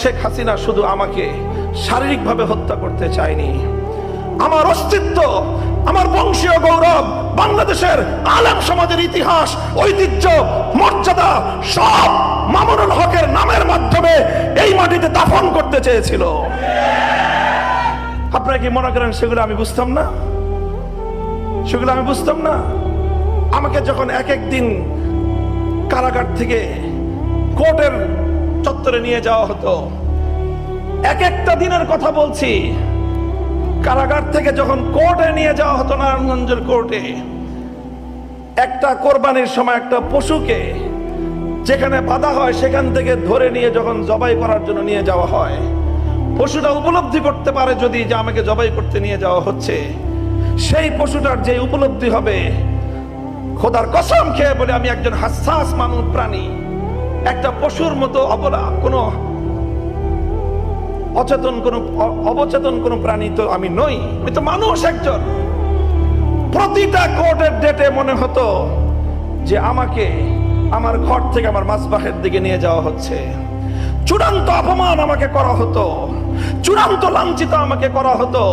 শেখ হাসিনা শুধু আমাকে শারীরিকভাবে হত্যা করতে চায়নি, আমার অস্তিত্ব, আমার বংশীয় গৌরব, বাংলাদেশের আলেম সমাজের ইতিহাস, ঐতিহ্য, মর্যাদা সব মামুনুল হকের নামের মাধ্যমে এই মাটিতে দাফন করতে চেয়েছিল। আপনারা কি মনে করেন সেগুলো আমি বুঝতাম না? সেগুলো আমি বুঝতাম না? আমাকে যখন এক এক দিন কারাগার থেকে কোর্টের চত্বরে নিয়ে যাওয়া হতো, এক একটা দিনের কথা বলছি, কারাগার থেকে যখন কোর্টে নিয়ে যাওয়া হতো, নারায়ণগঞ্জের কোর্টে, একটা কোরবানির সময় একটা পশুকে যেখানে বাঁধা হয় সেখান থেকে ধরে নিয়ে যখন জবাই করার জন্য নিয়ে যাওয়া হয়, পশুটা উপলব্ধি করতে পারে যদি যে আমাকে জবাই করতে নিয়ে যাওয়া হচ্ছে, সেই পশুটার যে উপলব্ধি হবে, খোদার কসম খেয়ে বলে আমি একজন হাসাস মানব প্রাণী, একটা পশুর মতো অবলা কোনো অচেতন কোন অবচেতন কোন প্রাণী তো আমি নই, আমি তো মানুষ একজন। প্রতিটা কোর্টের ডেটে মনে হতো যে আমাকে আমার ঘর থেকে আমার মাসবাহের দিকে নিয়ে যাওয়া হচ্ছে, চূড়ান্ত অপমান আমাকে করা হতো, চূড়ান্ত লাঞ্ছিত আমাকে করা হতো।